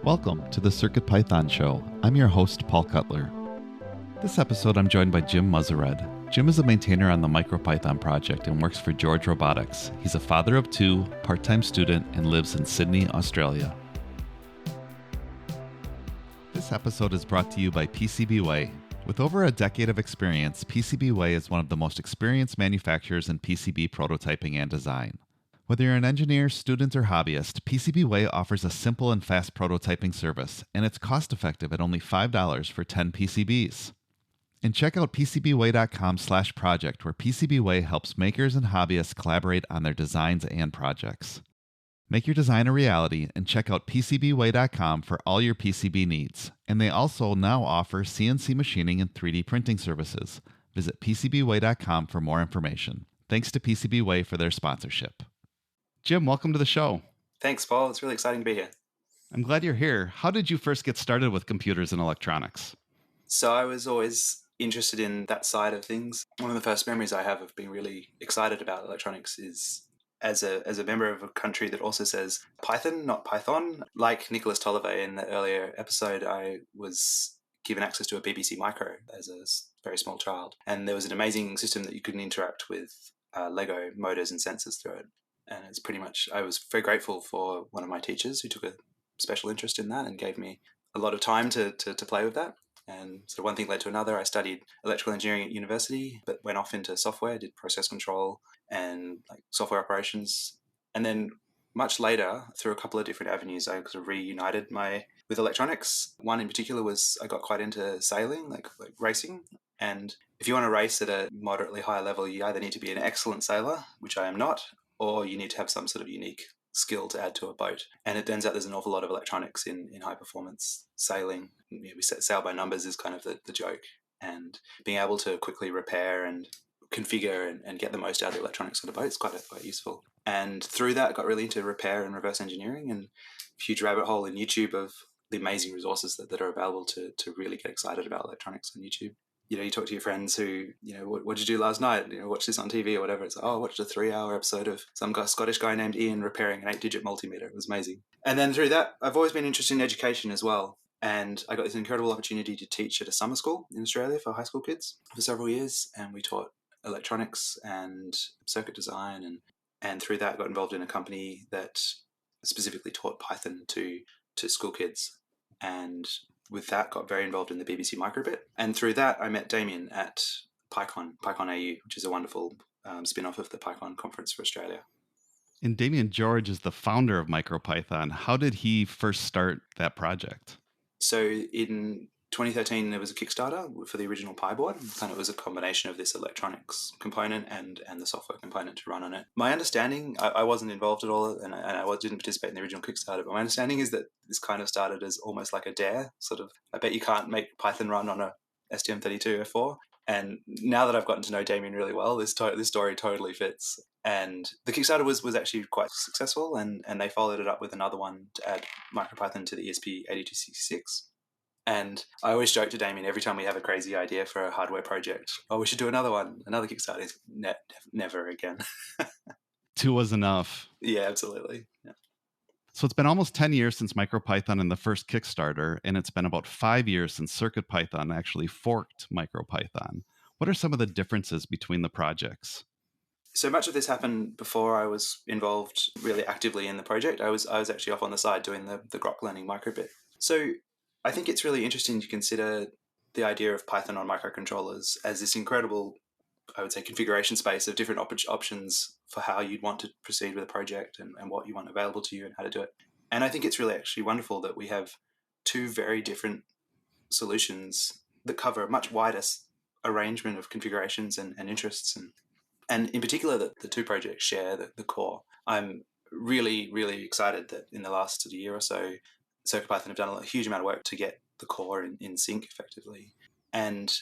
Welcome to the CircuitPython Show. I'm your host, Paul Cutler. This episode, I'm joined by Jim Mussared. Jim is a maintainer on the MicroPython project and works for George Robotics. He's a father of two, part-time student, and lives in Sydney, Australia. This episode is brought to you by PCBWay. With over a decade of experience, PCBWay is one of the most experienced manufacturers in PCB prototyping and design. Whether you're an engineer, student, or hobbyist, PCBWay offers a simple and fast prototyping service, and it's cost-effective at only $5 for 10 PCBs. And check out PCBWay.com/project, where PCBWay helps makers and hobbyists collaborate on their designs and projects. Make your design a reality and check out PCBWay.com for all your PCB needs. And they also now offer CNC machining and 3D printing services. Visit PCBWay.com for more information. Thanks to PCBWay for their sponsorship. Jim, welcome to the show. Thanks, Paul. It's really exciting to be here. I'm glad you're here. How did you first get started with computers and electronics? So I was always interested in that side of things. One of the first memories I have of being really excited about electronics is as a member of a country that also says Python, not Python. Like Nicholas Tolliver in the earlier episode, I was given access to a BBC Micro as a very small child. And there was an amazing system that you could interact with Lego motors and sensors through it. And it's pretty much, I was very grateful for one of my teachers who took a special interest in that and gave me a lot of time to play with that. And so one thing led to another. I studied electrical engineering at university, but went off into software, did process control and software operations. And then much later, through a couple of different avenues, I sort of reunited with electronics. One in particular was I got quite into sailing, like racing. And if you want to race at a moderately high level, you either need to be an excellent sailor, which I am not, or you need to have some sort of unique skill to add to a boat. And it turns out there's an awful lot of electronics in high performance sailing. We sail by numbers is kind of the joke. And being able to quickly repair and configure and get the most out of the electronics on a boat is quite useful. And through that, I got really into repair and reverse engineering, and a huge rabbit hole in YouTube of the amazing resources that are available to really get excited about electronics on YouTube. You talk to your friends who, what did you do last night? Watch this on TV or whatever. It's like, I watched a 3-hour episode of some Scottish guy named Ian repairing an 8-digit multimeter. It was amazing. And then through that, I've always been interested in education as well. And I got this incredible opportunity to teach at a summer school in Australia for high school kids for several years. And we taught electronics and circuit design. And through that, got involved in a company that specifically taught Python to school kids. And with that, got very involved in the BBC Microbit. And through that, I met Damien at PyCon AU, which is a wonderful spin-off of the PyCon conference for Australia. And Damien George is the founder of MicroPython. How did he first start that project? So in 2013, there was a Kickstarter for the original Pi board, and it was a combination of this electronics component and the software component to run on it. My understanding, I wasn't involved at all, and I didn't participate in the original Kickstarter, but my understanding is that this kind of started as almost like a dare, sort of, I bet you can't make Python run on a STM32F4. And now that I've gotten to know Damien really well, this story totally fits. And the Kickstarter was actually quite successful, and they followed it up with another one to add MicroPython to the ESP8266. And I always joke to Damien every time we have a crazy idea for a hardware project, we should do another Kickstarter. He's never again. 2 was enough. Yeah, absolutely. Yeah. So it's been almost 10 years since MicroPython and the first Kickstarter, and it's been about 5 years since CircuitPython actually forked MicroPython. What are some of the differences between the projects? So much of this happened before I was involved really actively in the project. I was actually off on the side doing the Grok learning microbit. So I think it's really interesting to consider the idea of Python on microcontrollers as this incredible, I would say, configuration space of different options for how you'd want to proceed with a project and what you want available to you and how to do it. And I think it's really actually wonderful that we have two very different solutions that cover a much wider arrangement of configurations and interests. And in particular, that the two projects share the core. I'm really, really excited that in the last year or so, CircuitPython have done a huge amount of work to get the core in sync effectively. And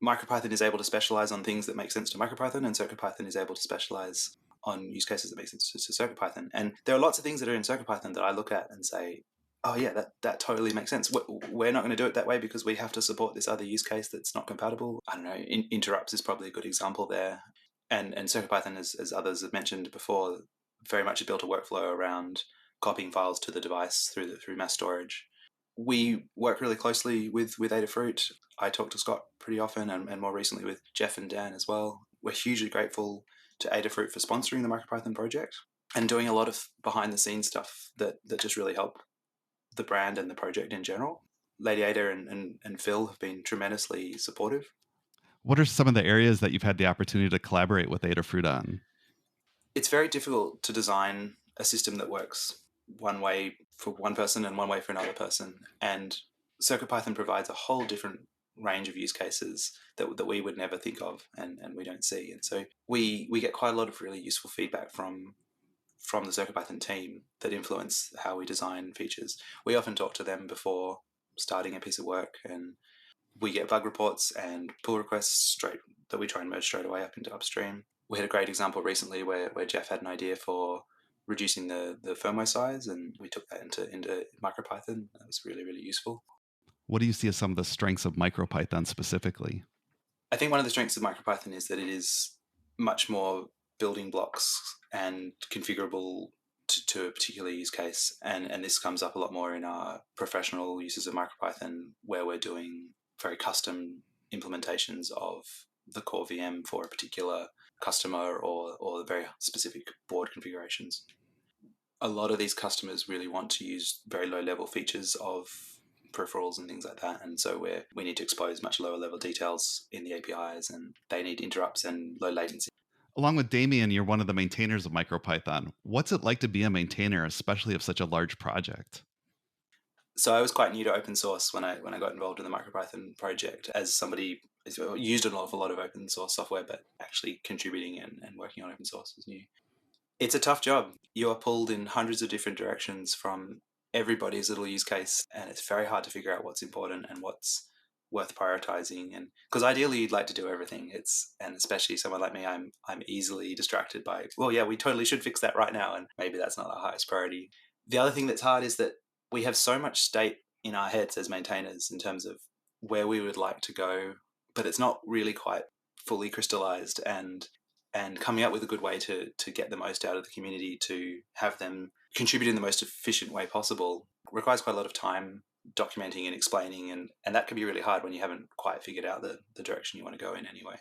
MicroPython is able to specialize on things that make sense to MicroPython, and CircuitPython is able to specialize on use cases that make sense to CircuitPython. And there are lots of things that are in CircuitPython that I look at and say, oh yeah, that totally makes sense. We're not going to do it that way because we have to support this other use case that's not compatible. I don't know, interrupts is probably a good example there. And CircuitPython, as others have mentioned before, very much built a workflow around copying files to the device through mass storage. We work really closely with Adafruit. I talk to Scott pretty often, and more recently with Jeff and Dan as well. We're hugely grateful to Adafruit for sponsoring the MicroPython project and doing a lot of behind the scenes stuff that just really help the brand and the project in general. Lady Ada and Phil have been tremendously supportive. What are some of the areas that you've had the opportunity to collaborate with Adafruit on? It's very difficult to design a system that works one way for one person and one way for another person. And CircuitPython provides a whole different range of use cases that we would never think of and we don't see. And so we get quite a lot of really useful feedback from the CircuitPython team that influence how we design features. We often talk to them before starting a piece of work, and we get bug reports and pull requests straight that we try and merge straight away up into upstream. We had a great example recently where Jeff had an idea for reducing the firmware size, and we took that into MicroPython. That was really, really useful. What do you see as some of the strengths of MicroPython specifically? I think one of the strengths of MicroPython is that it is much more building blocks and configurable to a particular use case. And this comes up a lot more in our professional uses of MicroPython, where we're doing very custom implementations of the core VM for a particular customer or very specific board configurations. A lot of these customers really want to use very low level features of peripherals and things like that, and so we need to expose much lower level details in the APIs, and they need interrupts and low latency. Along with Damien, you're one of the maintainers of MicroPython. What's it like to be a maintainer, especially of such a large project? So I was quite new to open source when I got involved in the MicroPython project, as somebody who used an awful lot of open source software, but actually contributing and working on open source was new. It's a tough job. You are pulled in hundreds of different directions from everybody's little use case, and it's very hard to figure out what's important and what's worth prioritizing. And because ideally you'd like to do everything, and especially someone like me, I'm easily distracted by, well, yeah, we totally should fix that right now, and maybe that's not our highest priority. The other thing that's hard is that we have so much state in our heads as maintainers in terms of where we would like to go, but it's not really quite fully crystallized, and coming up with a good way to get the most out of the community, to have them contribute in the most efficient way possible, requires quite a lot of time documenting and explaining, and that can be really hard when you haven't quite figured out the direction you want to go in anyway.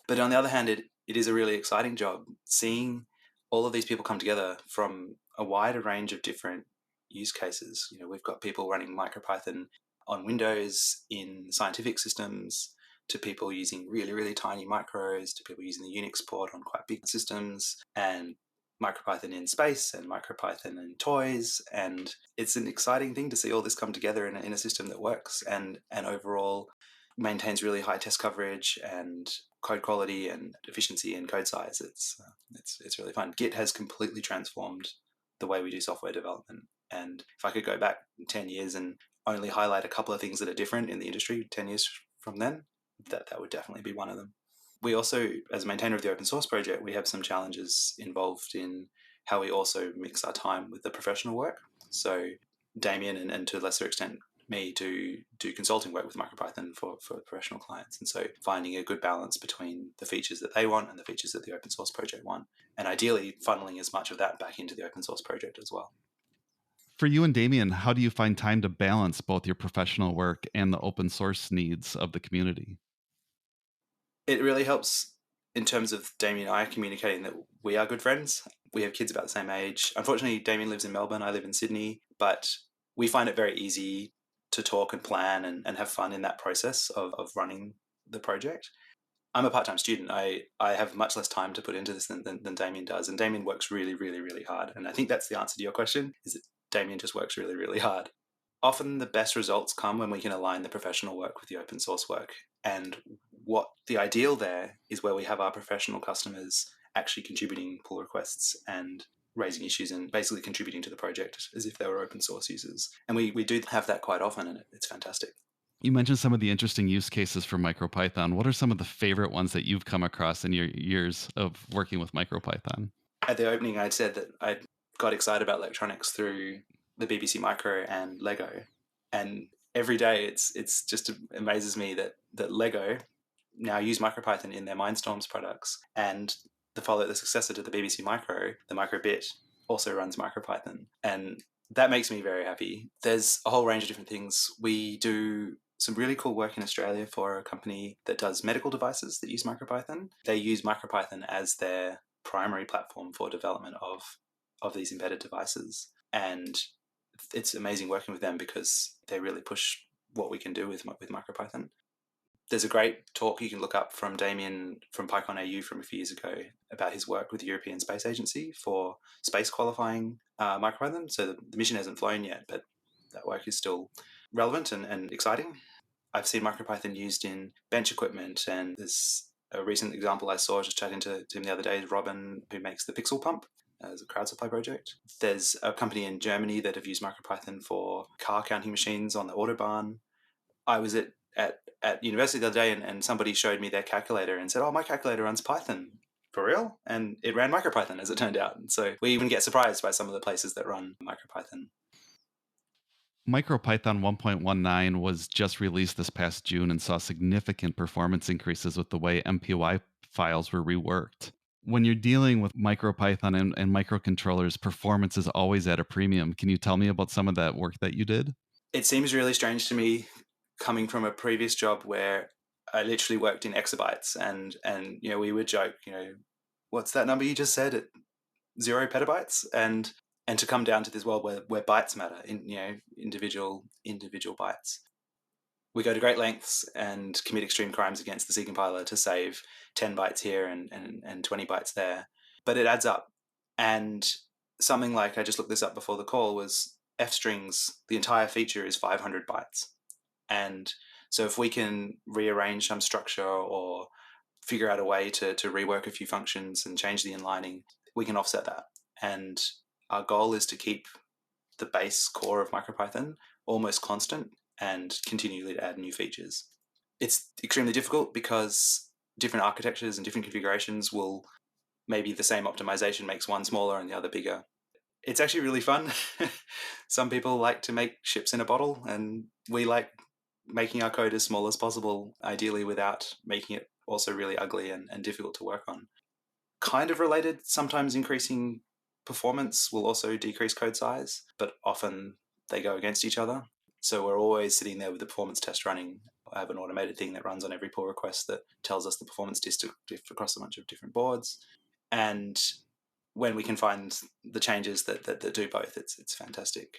But on the other hand, it is a really exciting job seeing all of these people come together from a wider range of different use cases. We've got people running MicroPython on Windows in scientific systems, to people using really, really tiny micros, to people using the Unix port on quite big systems, and MicroPython in space and MicroPython in toys. And it's an exciting thing to see all this come together in a system that works and overall maintains really high test coverage and code quality and efficiency and code size. It's really fun. Git has completely transformed the way we do software development. And if I could go back 10 years and only highlight a couple of things that are different in the industry 10 years from then, that would definitely be one of them. We also, as a maintainer of the open source project, we have some challenges involved in how we also mix our time with the professional work. So Damien and to a lesser extent me do consulting work with MicroPython for professional clients. And so finding a good balance between the features that they want and the features that the open source project want. And ideally funneling as much of that back into the open source project as well. For you and Damien, how do you find time to balance both your professional work and the open source needs of the community? It really helps in terms of Damien and I communicating that we are good friends. We have kids about the same age. Unfortunately, Damien lives in Melbourne, I live in Sydney, but we find it very easy to talk and plan and have fun in that process of running the project. I'm a part-time student. I have much less time to put into this than Damien does, and Damien works really, really, really hard. And I think that's the answer to your question, is that Damien just works really, really hard. Often the best results come when we can align the professional work with the open source work. And what the ideal there is where we have our professional customers actually contributing pull requests and raising issues and basically contributing to the project as if they were open source users. And we do have that quite often, and it's fantastic. You mentioned some of the interesting use cases for MicroPython. What are some of the favorite ones that you've come across in your years of working with MicroPython? At the opening, I'd said that I got excited about electronics through the BBC Micro and Lego. And every day it's just amazes me that Lego now use MicroPython in their Mindstorms products, and the successor to the BBC Micro, the Microbit, also runs MicroPython. And that makes me very happy. There's a whole range of different things. We do some really cool work in Australia for a company that does medical devices that use MicroPython. They use MicroPython as their primary platform for development of these embedded devices. And it's amazing working with them because they really push what we can do with MicroPython. There's a great talk you can look up from Damien from PyCon AU from a few years ago about his work with the European Space Agency for space qualifying MicroPython. So the mission hasn't flown yet, but that work is still relevant and exciting. I've seen MicroPython used in bench equipment, and there's a recent example I saw just chatting to him the other day, Robin, who makes the Pixel Pump as a crowd supply project. There's a company in Germany that have used MicroPython for car counting machines on the Autobahn. I was at university the other day and somebody showed me their calculator and said, "Oh, my calculator runs Python." For real? And it ran MicroPython, as it turned out. And so we even get surprised by some of the places that run MicroPython. MicroPython 1.19 was just released this past June and saw significant performance increases with the way MPY files were reworked. When you're dealing with MicroPython and microcontrollers, performance is always at a premium. Can you tell me about some of that work that you did? It seems really strange to me coming from a previous job where I literally worked in exabytes and we would joke, what's that number you just said at 0 petabytes? And to come down to this world where bytes matter, individual bytes. We go to great lengths and commit extreme crimes against the C compiler to save 10 bytes here and 20 bytes there. But it adds up. And something like, I just looked this up before the call, was F strings, the entire feature is 500 bytes. And so if we can rearrange some structure or figure out a way to rework a few functions and change the inlining, we can offset that. And our goal is to keep the base core of MicroPython almost constant and continually add new features. It's extremely difficult because different architectures and different configurations will, maybe the same optimization makes one smaller and the other bigger. It's actually really fun. Some people like to make ships in a bottle, and we like making our code as small as possible, ideally without making it also really ugly and difficult to work on. Kind of related, sometimes increasing performance will also decrease code size, but often they go against each other. So we're always sitting there with the performance test running. I have an automated thing that runs on every pull request that tells us the performance diff across a bunch of different boards. And when we can find the changes that do both, it's fantastic.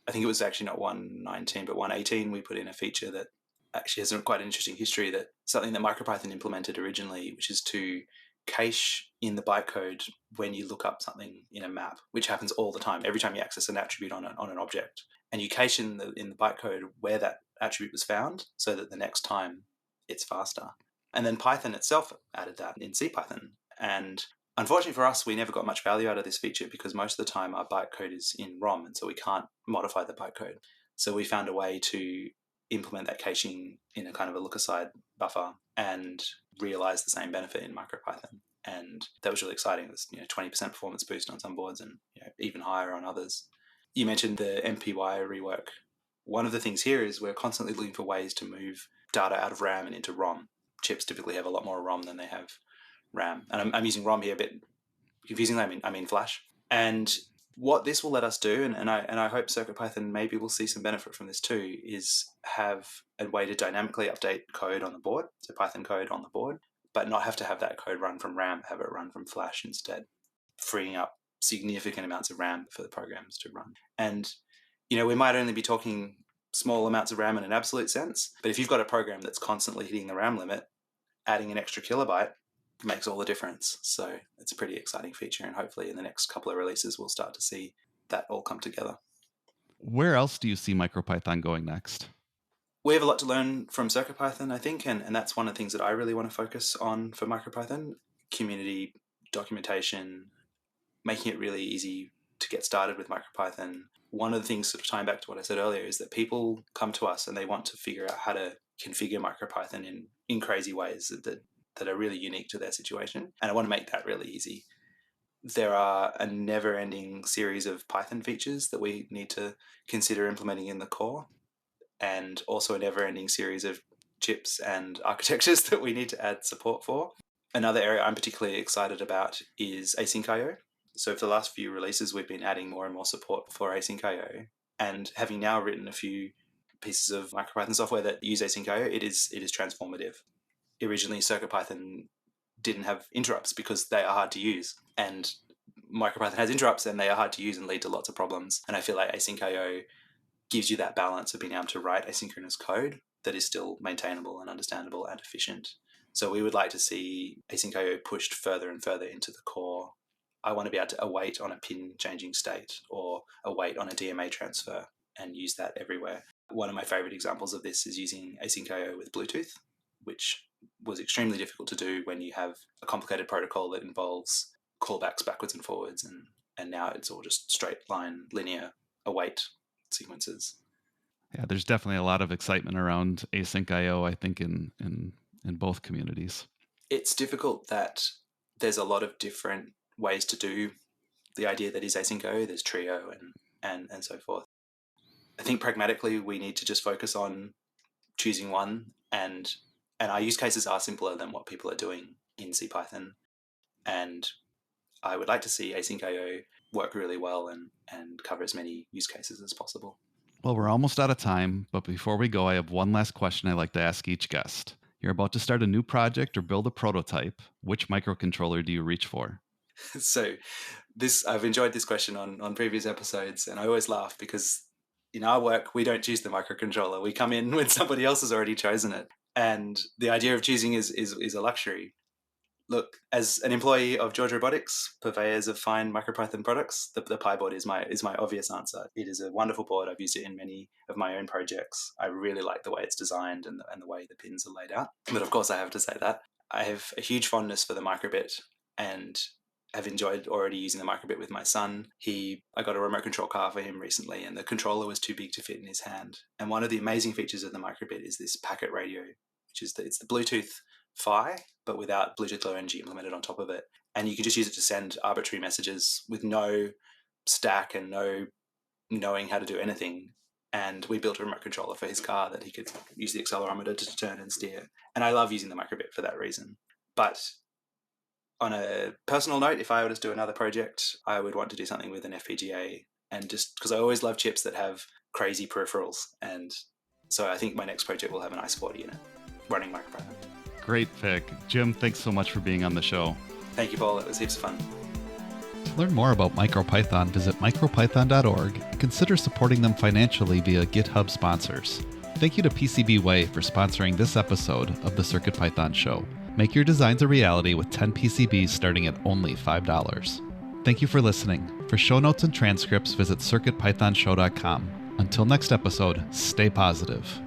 I think it was actually not 1.19, but 1.18, we put in a feature that actually has quite an interesting history, that something that MicroPython implemented originally, which is to cache in the bytecode when you look up something in a map, which happens all the time. Every time you access an attribute on an object, and you cache in the bytecode where that attribute was found, so that the next time it's faster. And then Python itself added that in CPython. And unfortunately for us, we never got much value out of this feature because most of the time our bytecode is in ROM, and so we can't modify the bytecode. So we found a way to implement that caching in a kind of a look-aside buffer and realize the same benefit in MicroPython. And that was really exciting. It was 20% performance boost on some boards and even higher on others. You mentioned the MPY rework. One of the things here is we're constantly looking for ways to move data out of RAM and into ROM. Chips typically have a lot more ROM than they have RAM. And I'm using ROM here a bit confusingly, I mean Flash. And what this will let us do, and I hope CircuitPython maybe will see some benefit from this too, is have a way to dynamically update code on the board, so Python code on the board, but not have to have that code run from RAM, have it run from Flash instead, freeing up significant amounts of RAM for the programs to run. And, we might only be talking small amounts of RAM in an absolute sense, but if you've got a program that's constantly hitting the RAM limit, adding an extra kilobyte makes all the difference. So it's a pretty exciting feature, and hopefully in the next couple of releases we'll start to see that all come together. Where else do you see MicroPython going next? We have a lot to learn from CircuitPython, I think, and that's one of the things that I really want to focus on for MicroPython. Community documentation, making it really easy to get started with MicroPython. One of the things, sort of tying back to what I said earlier, is that people come to us and they want to figure out how to configure MicroPython in crazy ways that are really unique to their situation. And I want to make that really easy. There are a never-ending series of Python features that we need to consider implementing in the core, and also a never-ending series of chips and architectures that we need to add support for. Another area I'm particularly excited about is async I/O. So for the last few releases, we've been adding more and more support for async IO. And having now written a few pieces of MicroPython software that use async IO, it is transformative. Originally, CircuitPython didn't have interrupts because they are hard to use. And MicroPython has interrupts and they are hard to use and lead to lots of problems. And I feel like async IO gives you that balance of being able to write asynchronous code that is still maintainable and understandable and efficient. So we would like to see async IO pushed further and further into the core. I want to be able to await on a pin changing state or await on a DMA transfer and use that everywhere. One of my favorite examples of this is using async IO with Bluetooth, which was extremely difficult to do when you have a complicated protocol that involves callbacks backwards and forwards, and now it's all just straight line linear await sequences. Yeah, there's definitely a lot of excitement around async IO, I think, in both communities. It's difficult that there's a lot of different ways to do the idea that is async IO. There's trio and so forth. I think pragmatically we need to just focus on choosing one, and our use cases are simpler than what people are doing in CPython. And I would like to see async IO work really well and cover as many use cases as possible. Well, we're almost out of time, but before we go, I have one last question I like to ask each guest. You're about to start a new project or build a prototype. Which microcontroller do you reach for? So I've enjoyed this question on previous episodes, and I always laugh because in our work, we don't choose the microcontroller. We come in when somebody else has already chosen it. And the idea of choosing is a luxury. Look, as an employee of George Robotics, purveyors of fine MicroPython products, the Pi board is my obvious answer. It is a wonderful board. I've used it in many of my own projects. I really like the way it's designed and the way the pins are laid out. But of course, I have to say that I have a huge fondness for the microbit and have enjoyed already using the microbit with my son. I got a remote control car for him recently, and the controller was too big to fit in his hand. And one of the amazing features of the microbit is this packet radio, which is it's the Bluetooth Phi, but without Bluetooth Low Energy implemented on top of it. And you can just use it to send arbitrary messages with no stack and no knowing how to do anything. And we built a remote controller for his car that he could use the accelerometer to turn and steer. And I love using the microbit for that reason. But on a personal note, if I were to do another project, I would want to do something with an FPGA, and just because I always love chips that have crazy peripherals. And so I think my next project will have an i40 in it running MicroPython. Great pick. Jim, thanks so much for being on the show. Thank you, Paul. It was heaps of fun. To learn more about MicroPython, visit micropython.org and consider supporting them financially via GitHub sponsors. Thank you to PCBWay for sponsoring this episode of the CircuitPython Show. Make your designs a reality with 10 PCBs starting at only $5. Thank you for listening. For show notes and transcripts, visit circuitpythonshow.com. Until next episode, stay positive.